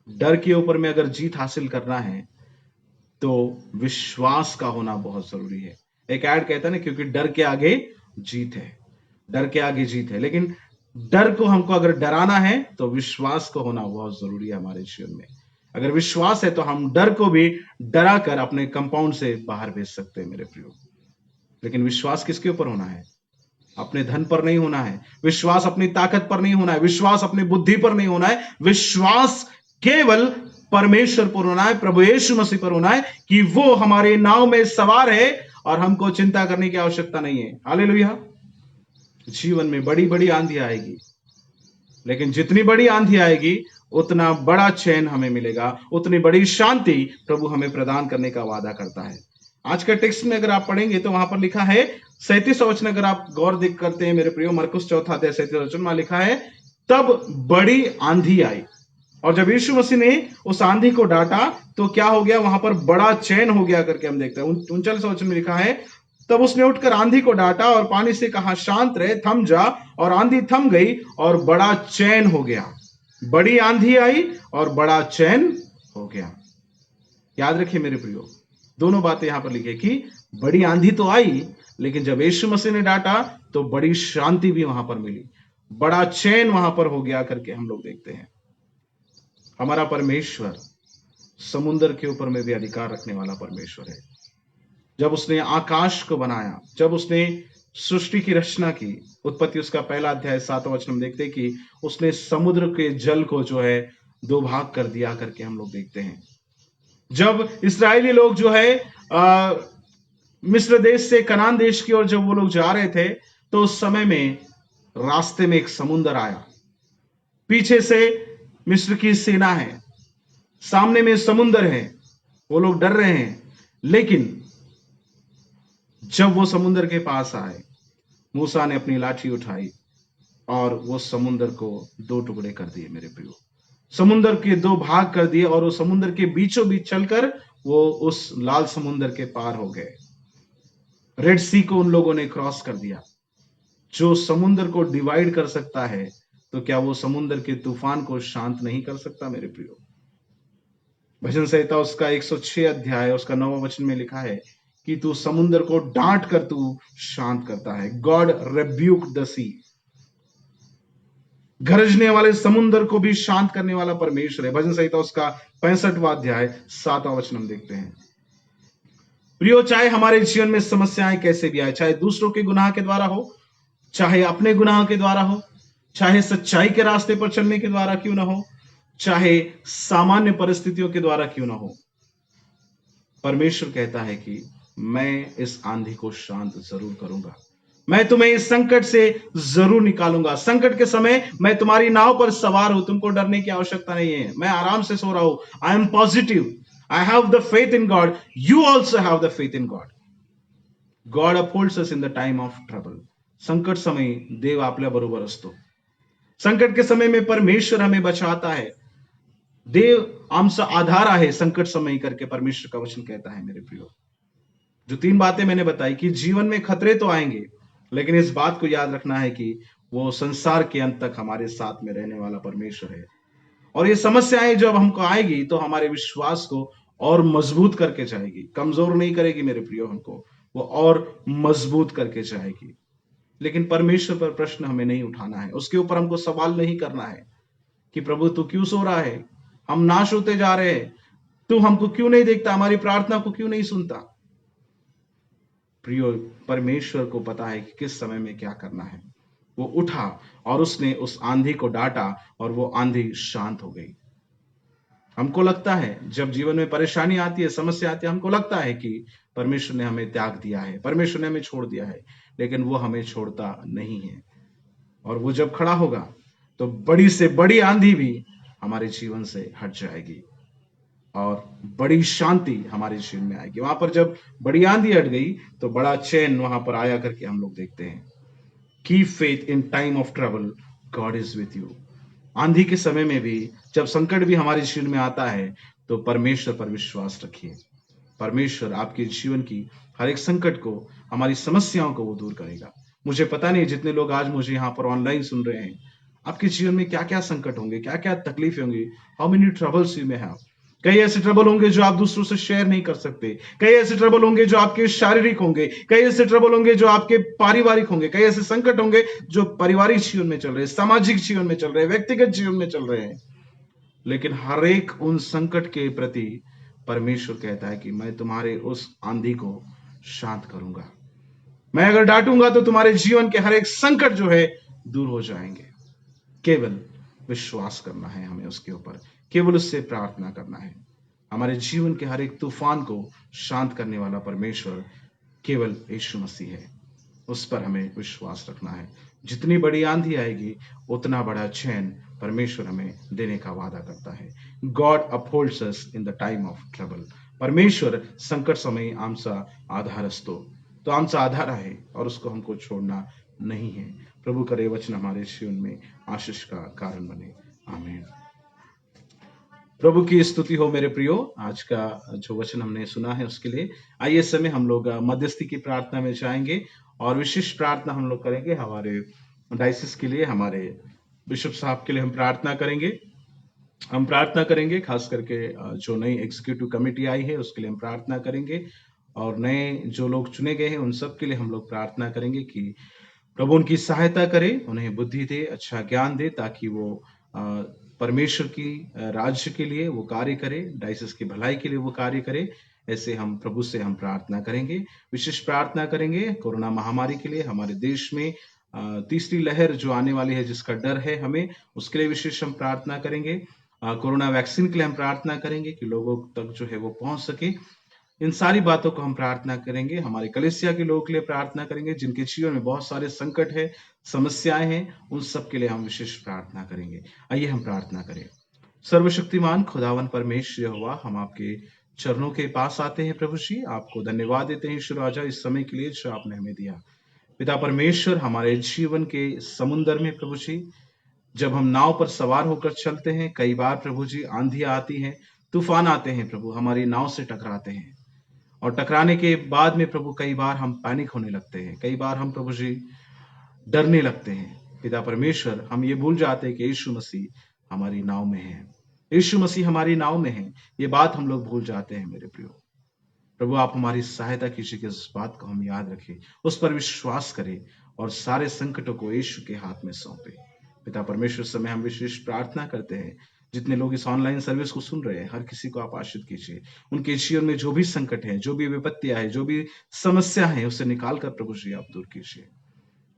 डर के ऊपर में अगर जीत हासिल करना है तो विश्वास का होना बहुत जरूरी है। एक ऐड कहता है ना, क्योंकि डर के आगे जीत है, डर के आगे जीत है। लेकिन डर को हमको अगर डराना है तो विश्वास को होना बहुत जरूरी है हमारे जीवन में। अगर विश्वास है तो हम डर को भी डरा कर अपने कंपाउंड से बाहर भेज सकते हैं मेरे प्रियो। लेकिन विश्वास किसके ऊपर होना है? अपने धन पर नहीं होना है, विश्वास अपनी ताकत पर नहीं होना है, विश्वास अपनी बुद्धि पर नहीं होना है, विश्वास केवल परमेश्वर पर होना है, प्रभु यीशु मसीह पर होना है कि वो हमारे नाव में सवार है और हमको चिंता करने की आवश्यकता नहीं है। हालेलुया। जीवन में बड़ी बड़ी आंधी आएगी, लेकिन जितनी बड़ी आंधी आएगी उतना बड़ा चैन हमें मिलेगा, उतनी बड़ी शांति प्रभु हमें प्रदान करने का वादा करता है। आज का टेक्स्ट में अगर आप पढ़ेंगे तो वहां पर लिखा है 37 वचन, अगर आप गौर देख करते हैं मेरे प्रियो, मरकुस 4 अध्याय 37 वचन में लिखा है, तब बड़ी आंधी आई, और जब यीशु मसीह ने उस आंधी को डांटा तो क्या हो गया? वहां पर बड़ा चैन हो गया करके हम देखते हैं। 39 वचन में लिखा है, तब उसने उठकर आंधी को डांटा और पानी से कहा, शांत रहे, थम जा, और आंधी थम गई और बड़ा चैन हो गया। बड़ी आंधी आई और बड़ा चैन हो गया। याद रखिए मेरे प्रियो, दोनों बातें यहां पर लिखी कि बड़ी आंधी तो आई, लेकिन जब यीशु मसीह ने डांटा तो बड़ी शांति भी वहां पर मिली, बड़ा चैन वहां पर हो गया करके हम लोग देखते हैं। हमारा परमेश्वर समुद्र के ऊपर में भी अधिकार रखने वाला परमेश्वर है। जब उसने आकाश को बनाया, जब उसने सृष्टि की रचना की, उत्पत्ति उसका 1 अध्याय 7 वचन में देखते हैं कि उसने समुद्र के जल को जो है 2 भाग कर दिया करके हम लोग देखते हैं। जब इस्राएली लोग जो है मिस्र देश से कनान देश की ओर जब वो लोग जा रहे थे, तो उस समय में रास्ते में एक समुद्र आया, पीछे से मिस्र की सेना है, सामने में समुद्र है, वो लोग डर रहे हैं। लेकिन जब वो समुद्र के पास आए, मूसा ने अपनी लाठी उठाई और वो समुद्र को 2 टुकड़े कर दिए मेरे प्रियो, समुद्र के 2 भाग कर दिए, और वो समुद्र के बीचों बीच चलकर वो उस लाल समुद्र के पार हो गए। रेड सी को उन लोगों ने क्रॉस कर दिया। जो समुद्र को डिवाइड कर सकता है, तो क्या वो समुद्र के तूफान को शांत नहीं कर सकता मेरे प्रियो? भजन संहिता उसका 106 अध्याय उसका 9वां वचन में लिखा है कि तू समुद्र को डांट कर तू शांत करता है। गॉड रेब्यूक द सी। गरजने वाले समुद्र को भी शांत करने वाला परमेश्वर है। भजन संहिता उसका 65वां अध्याय 7वां वचन हम देखते हैं। प्रियो, चाहे हमारे जीवन में समस्याएं कैसे भी आए, चाहे दूसरों के गुनाह के द्वारा हो, चाहे अपने गुनाह के द्वारा हो, चाहे सच्चाई के रास्ते पर चलने के द्वारा क्यों ना हो, चाहे सामान्य परिस्थितियों के द्वारा क्यों ना हो, परमेश्वर कहता है कि मैं इस आंधी को शांत जरूर करूंगा, मैं तुम्हें इस संकट से जरूर निकालूंगा। संकट के समय मैं तुम्हारी नाव पर सवार हूं, तुमको डरने की आवश्यकता नहीं है, मैं आराम से सो रहा हूं। I am positive, I have the faith in God, you also have the faith in God. God upholds us in the time of trouble. संकट समय देव आपल्या बरोबर असतो। संकट के समय में परमेश्वर हमें बचाता है। देव आमचा आधार आहे संकट समय करके परमेश्वर का वचन कहता है मेरे प्रियो। जो 3 बातें मैंने बताई कि जीवन में खतरे तो आएंगे, लेकिन इस बात को याद रखना है कि वो संसार के अंत तक हमारे साथ में रहने वाला परमेश्वर है। और ये समस्याएं जब हमको आएगी तो हमारे विश्वास को और मजबूत करके जाएगी, कमजोर नहीं करेगी मेरे प्रियो, हमको वो और मजबूत करके जाएगी। लेकिन परमेश्वर पर प्रश्न हमें नहीं उठाना है, उसके ऊपर हमको सवाल नहीं करना है कि प्रभु तू क्यों सो रहा है, हम नाश होते जा रहे हैं, तू हमको क्यों नहीं देखता, हमारी प्रार्थना को क्यों नहीं सुनता। प्रियो, परमेश्वर को पता है कि किस समय में क्या करना है। वो उठा और उसने उस आंधी को डांटा और वो आंधी शांत हो गई। हमको लगता है जब जीवन में परेशानी आती है, समस्या आती है, हमको लगता है कि परमेश्वर ने हमें त्याग दिया है, परमेश्वर ने हमें छोड़ दिया है, लेकिन वो हमें छोड़ता नहीं है। और वो जब खड़ा होगा तो बड़ी से बड़ी आंधी भी हमारे जीवन से हट जाएगी और बड़ी शांति हमारे जीवन में आएगी। वहां पर जब बड़ी आंधी हट गई तो बड़ा चैन वहां पर आया करके हम लोग देखते हैं। Keep faith in time of trouble, God is with you. आंधी के समय में भी, जब संकट भी हमारे जीवन में आता है, तो परमेश्वर पर विश्वास रखिए। परमेश्वर आपके जीवन की हर एक संकट को, हमारी समस्याओं को वो दूर करेगा। मुझे पता नहीं जितने लोग आज मुझे यहाँ पर ऑनलाइन सुन रहे हैं, आपके जीवन में क्या क्या संकट होंगे, क्या क्या तकलीफें होंगी, how many troubles you may have. कई ऐसे ट्रबल होंगे जो आप दूसरों से शेयर नहीं कर सकते, कई ऐसे ट्रबल होंगे जो आपके शारीरिक होंगे, कई ऐसे ट्रबल होंगे जो आपके पारिवारिक होंगे, कई ऐसे संकट होंगे जो पारिवारिक जीवन में चल रहे हैं, सामाजिक जीवन में चल रहे हैं, व्यक्तिगत जीवन में चल रहे हैं। लेकिन हर एक उन संकट के प्रति परमेश्वर कहता है कि मैं तुम्हारे उस आंधी को शांत करूंगा। मैं अगर डांटूंगा तो तुम्हारे जीवन के हर एक संकट जो है दूर हो जाएंगे। केवल विश्वास करना है हमें उसके ऊपर, केवल उससे प्रार्थना करना है। हमारे जीवन के हर एक तूफान को शांत करने वाला परमेश्वर केवल यीशु मसीह है। उस पर हमें विश्वास रखना है। जितनी बड़ी आंधी आएगी उतना बड़ा चैन परमेश्वर हमें देने का वादा करता है। God upholds us in the time of trouble. परमेश्वर संकट समय आमचा आधार असतो, तो आमचा आधार आहे और उसको हमको छोड़ना नहीं है। प्रभु करे वचन हमारे जीवन में आशीष का कारण बने। आमीन। प्रभु की स्तुति हो मेरे प्रियो। आज का जो वचन हमने सुना है उसके लिए आइए इस समय हम लोग मध्यस्थी की प्रार्थना में जाएंगे और विशेष प्रार्थना हम लोग करेंगे हमारे डायसिस के लिए, हमारे बिशप साहब के लिए हम प्रार्थना करेंगे। हम प्रार्थना करेंगे खास करके जो नई एग्जीक्यूटिव कमेटी आई है उसके लिए हम प्रार्थना करेंगे, और नए जो लोग चुने गए हैं उन सब के लिए हम लोग प्रार्थना करेंगे कि प्रभु उनकी सहायता करे, उन्हें बुद्धि दे, अच्छा ज्ञान दे, ताकि वो परमेश्वर की राज्य के लिए वो कार्य करे, डायसिस की भलाई के लिए वो कार्य करे। ऐसे हम प्रभु से हम प्रार्थना करेंगे। विशेष प्रार्थना करेंगे कोरोना महामारी के लिए, हमारे देश में तीसरी लहर जो आने वाली है जिसका डर है हमें, उसके लिए विशेष हम प्रार्थना करेंगे। कोरोना वैक्सीन के लिए हम प्रार्थना करेंगे कि लोगों तक जो है वो पहुंच सके। इन सारी बातों को हम प्रार्थना करेंगे। हमारे कलीसिया के लोगों के लिए प्रार्थना करेंगे जिनके जीवन में बहुत सारे संकट है, समस्याएं हैं, उन सब के लिए हम विशेष प्रार्थना करेंगे। आइए हम प्रार्थना करें। सर्वशक्तिमान खुदावन परमेश्वर यहोवा, हम आपके चरणों के पास आते हैं प्रभु जी। आपको धन्यवाद देते हैं ईश्वर राजा इस समय के लिए जो आपने हमें दिया। पिता परमेश्वर, हमारे जीवन के समुन्दर में प्रभु जी जब हम नाव पर सवार होकर चलते हैं, कई बार प्रभु जी आंधियां आती हैं, तूफान आते हैं प्रभु, हमारी नाव से टकराते हैं, और टकराने के बाद में प्रभु कई बार हम पैनिक होने लगते हैं, कई बार हम प्रभु जी डरने लगते हैं। पिता परमेश्वर, हम ये भूल जाते हैं कि यीशु मसीह हमारी नाव में है, यीशु मसीह हमारी नाव में है। ये बात हम लोग भूल जाते हैं मेरे प्रियो। प्रभु आप हमारी सहायता कीजिए कि इस बात को हम याद रखें, उस पर विश्वास करें और सारे संकटों को यीशु के हाथ में सौंपे। पिता परमेश्वर, समय हम विशेष प्रार्थना करते हैं जितने लोग इस ऑनलाइन सर्विस को सुन रहे हैं, हर किसी को आप आशीष कीजिए। उनके जीवन में जो भी संकट है, जो भी विपत्तियां है, जो भी समस्या है, उसे निकाल कर प्रभु जी आप दूर कीजिए।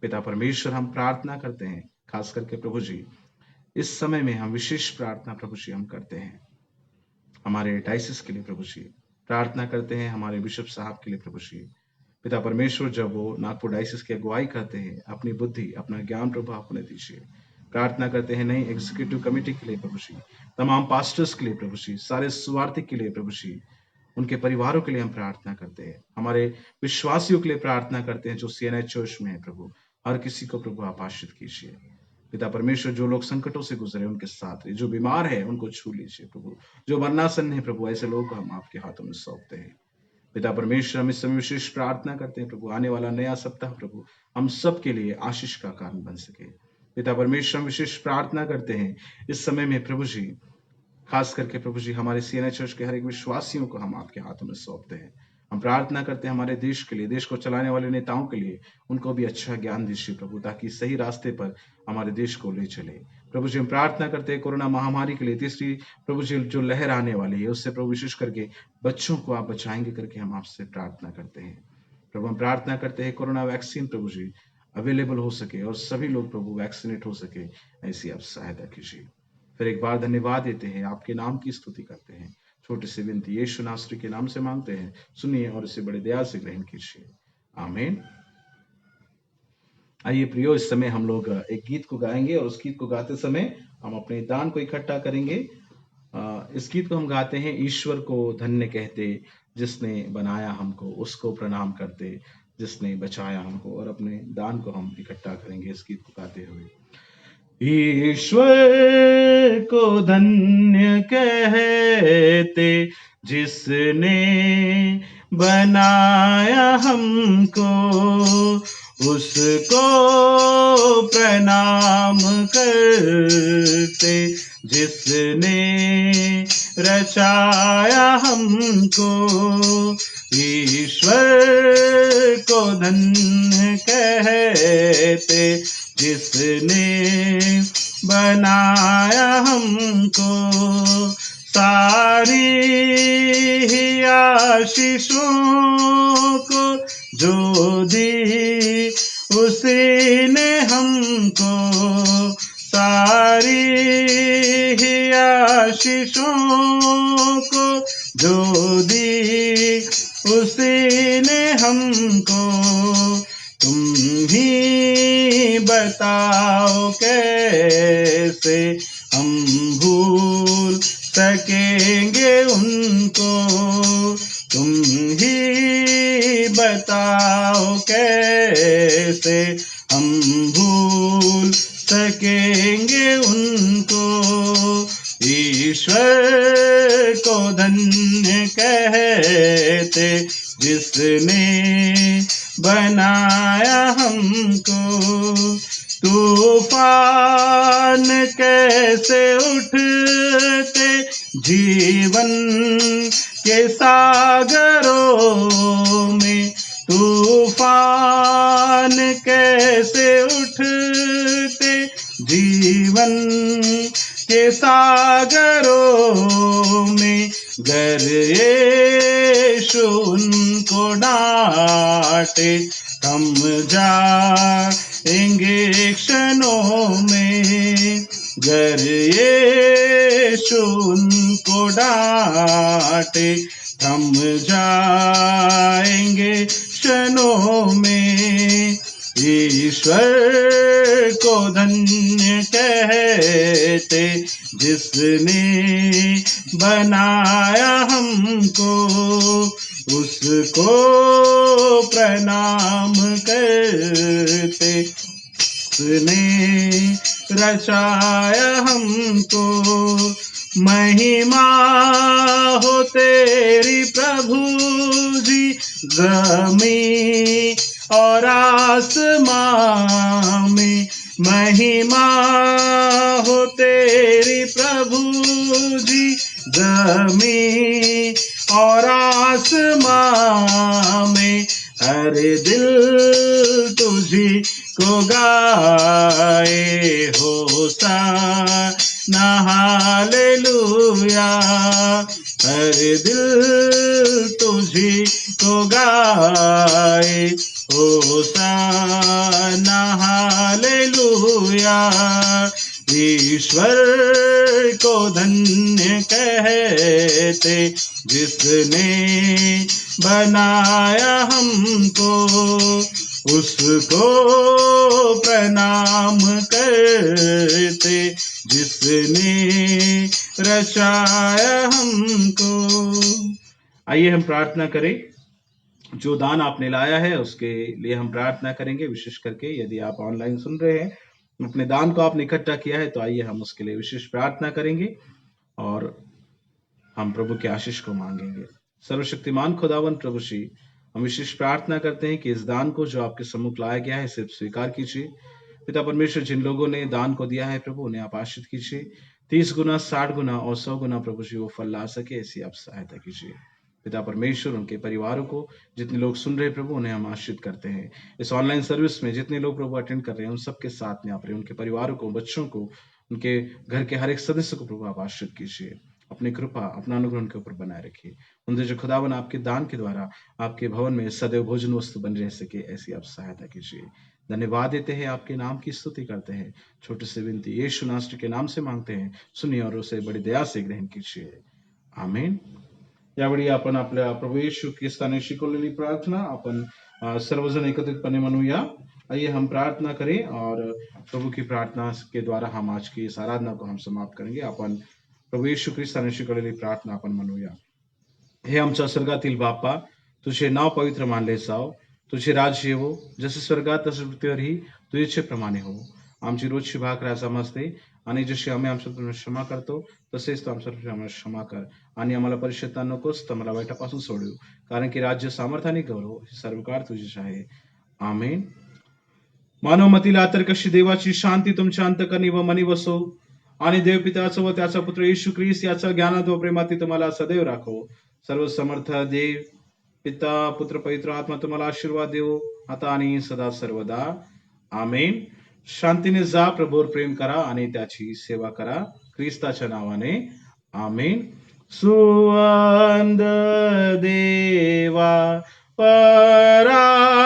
पिता परमेश्वर, हम प्रार्थना करते हैं खास करके प्रभु जी इस समय में हम विशेष प्रार्थना प्रभु जी हम करते हैं हमारे डायसिस के लिए प्रभु जी, प्रार्थना करते हैं हमारे बिशप साहब के लिए प्रभु जी। पिता परमेश्वर, जब वो नागपुर डायसिस की अगुवाई करते हैं, अपनी बुद्धि, अपना ज्ञान प्रभु आप उन्हें दीजिए। प्रार्थना करते हैं नई एग्जीक्यूटिव कमेटी के लिए प्रभु जी, तमाम पास्टर्स के लिए प्रभु जी, सारे सुवार्थी के लिए प्रभु जी, उनके परिवारों के लिए हम प्रार्थना करते हैं। हमारे विश्वासियों के लिए प्रार्थना करते हैं जो CNI चर्च में है प्रभु, हर किसी को प्रभु आप आशीष कीजिए। पिता परमेश्वर, जो लोग संकटों से गुजरे उनके साथ रहिए, जो बीमार है उनको छू लीजिए प्रभु, जो मरनासन्न है प्रभु, ऐसे लोगों को हम आपके हाथों में सौंपते हैं। पिता परमेश्वर, हम इस समय विशेष प्रार्थना करते हैं प्रभु, आने वाला नया सप्ताह प्रभु हम सब के लिए आशीष का कारण बन सके। पिता परमेश्वर, हम विशेष प्रार्थना करते हैं इस समय में प्रभु जी, खास करके प्रभु जी हमारे CNI चर्च के हर एक विश्वासियों को हम आपके हाथों में सौंपते हैं। हम प्रार्थना करते हैं हमारे देश के लिए, देश को चलाने वाले नेताओं के लिए, उनको भी अच्छा ज्ञान दीजिए प्रभु, ताकि सही रास्ते पर हमारे देश को ले चले। प्रभु जी हम प्रार्थना करते हैं कोरोना महामारी के लिए, तीसरी प्रभु जी जो लहर आने वाली है उससे प्रभु विशेष करके बच्चों को आप बचाएंगे करके हम आपसे प्रार्थना करते हैं। प्रभु हम प्रार्थना करते हैं कोरोना वैक्सीन प्रभु जी अवेलेबल हो सके और सभी लोग प्रभु वैक्सीनेट हो सके, ऐसी आप सहायता कीजिए। फिर एक बार धन्यवाद देते हैं, आपके नाम की स्तुति करते हैं। छोटी सी विनती यीशु नासरी के नाम से मांगते हैं, सुनिए और इसे बड़े दया से ग्रहण कीजिए, आमीन। आइए प्रियो, इस समय हम लोग एक गीत को गाएंगे और उस गीत को गाते समय हम अपने दान को इकट्ठा करेंगे। इस गीत को हम गाते हैं, ईश्वर को धन्य कहते जिसने बनाया हमको, उसको प्रणाम करते जिसने बचाया हमको। और अपने दान को हम इकट्ठा करेंगे इस गीत को गाते हुए। ईश्वर को धन्य कहते जिसने बनाया हमको, उसको प्रणाम करते जिसने रचाया हमको। ईश्वर को धन्य कहते जिसने बनाया हमको, सारी ही आशीषों को जो दी उसी ने हमको, सारी ही आशीषों को जो दी उसी ने हमको। तुम ही बताओ कैसे हम भूल सकेंगे उनको, तुम ही बताओ कैसे हम भूल सकेंगे उनको। ईश्वर को धन्य कहते जिसने बनाया हमको। तूफान कैसे उठते जीवन के सागरों में, तूफान कैसे उठते जीवन के सागरों में, गर यीशु उनको डांटे थम जाएंगे क्षणों में, गर यीशु उनको डांटे थम जाएंगे क्षणों में। ईश्वर को धन्य कहते जिसने बनाया हमको, उसको प्रणाम करते उसने रचाया हमको। महिमा हो तेरी प्रभु जी ज़मीं और आसमां में, महिमा हो तेरी प्रभु जी ज़मीं और आसमां में। हर दिल तुझी को गाए होसाना हालेलुया, हर दिल तुझी को गाए होसाना हालेलुया। ईश्वर को धन्य कहते जिसने बनाया हमको, उसको प्रणाम करते जिसने रचाया हमको। आइए हम प्रार्थना करें। जो दान आपने लाया है उसके लिए हम प्रार्थना करेंगे। विशेष करके यदि आप ऑनलाइन सुन रहे हैं, अपने दान को आपने इकट्ठा किया है, तो आइए हम उसके लिए विशेष प्रार्थना करेंगे और हम प्रभु के आशीष को मांगेंगे। सर्वशक्तिमान खुदावन प्रभु श्री, हम विशेष प्रार्थना करते हैं कि इस दान को जो आपके सम्मुख लाया गया है सिर्फ स्वीकार कीजिए। पिता परमेश्वर, जिन लोगों ने दान को दिया है प्रभु, उन्हें आप आशीष कीजिए। 30 गुना, 60 गुना और 100 गुना प्रभु जी वो फल ला सके, ऐसी आप सहायता कीजिए। पिता परमेश्वर, उनके परिवारों को, जितने लोग सुन रहे प्रभु, उन्हें हम आशीष करते हैं। इस ऑनलाइन सर्विस में जितने लोग प्रभु अटेंड कर रहे हैं, उन सबके साथ में आप रहे, उनके परिवारों को, बच्चों को, उनके घर के हर एक सदस्य को प्रभु आप आशीष कीजिए। अपनी कृपा, अपना अनुग्रह उनके ऊपर बनाए रखिए। उनसे जो खुदावन आपके दान के द्वारा आपके भवन में सदैव भोजन वस्तु बन रह सके, ऐसी आप सहायता कीजिए। धन्यवाद देते हैं, आपके नाम की स्तुति करते हैं। छोटी सी विनती यीशु नासरी के नाम से मांगते हैं, सुनिए और उसे बड़ी दया से ग्रहण कीजिए, आमीन. यावेळी आपण आपल्या प्रभू येशू ख्रिस्ताने शिकवलेली प्रार्थना आपण सर्वजन एकत्रितपणे म्हणूया. आइए हम प्रार्थना करें और प्रभु की प्रार्थना के द्वारा हम आज की इस आराधना को हम समाप्त करेंगे. आपण प्रभू येशू ख्रिस्ताने शिकवलेली प्रार्थना आपण म्हणूया. हे आमच्या स्वर्गातील बाप्पा, तुझे नाव पवित्र मानले जाव, तुझे राज्य येवो, जसे स्वर्गात तसे पृथ्वीवरही तुझे इच्छेप्रमाणे हो. आमची रोजची भाकर आज आम्हास दे, आणि जशी आम्ही आमच्या क्षमा करतो तसेच तू आमच्या क्षमा कर, आणि आम्हाला परीक्षेत नकोस तर मला वाईटापासून सोडव, कारण की राज्य, सामर्थ्य आणि गौरव हे सर्व काळ तुझेच आहे, आमेन. मानवमतीला तर कशी देवाची शांती तुमच्या अंतकरणी व मनी वसो, आणि देवपिताचं व त्याचा पुत्र येशू ख्रिस्त याचा ज्ञानात व प्रेमात तुम्हाला सदैव राखो. सर्व समर्थ देव पिता पुत्र पवित्र आत्मा तुम्हाला आशीर्वाद देव, आता आणि सदा सर्वदा, आमेन. शांतीने जा, प्रभूवर प्रेम करा आणि त्याची सेवा करा, ख्रिस्ताच्या नावाने, आमेन. सुवंद देवा परात्मा,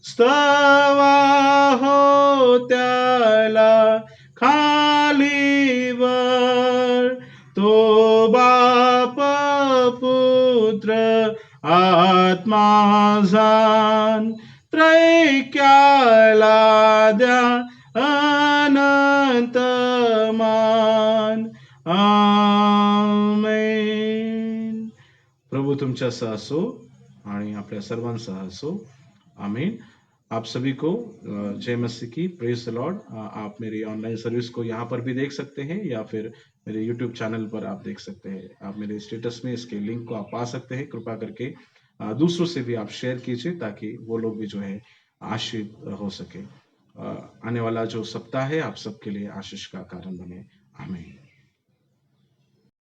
स्तवा हो त्याला खालीवर, तो बाप पुत्र आत्मा जान, त्रैक्याला द्या अनंत मान, आमेन. प्रभु तुमच्यासह असो आणि आपल्या सर्वांसह असो, आमीन. आप सभी को जय मसीह की, प्रेज द लॉर्ड. आप मेरी ऑनलाइन सर्विस को यहाँ पर भी देख सकते हैं या फिर मेरे यूट्यूब चैनल पर आप देख सकते हैं. आप मेरे स्टेटस में इसके लिंक को आप पा सकते हैं. कृपा करके दूसरों से भी आप शेयर कीजिए ताकि वो लोग भी जो है आशीष हो सके. आने वाला जो सप्ताह है आप सबके लिए आशीष का कारण बने, आमीन.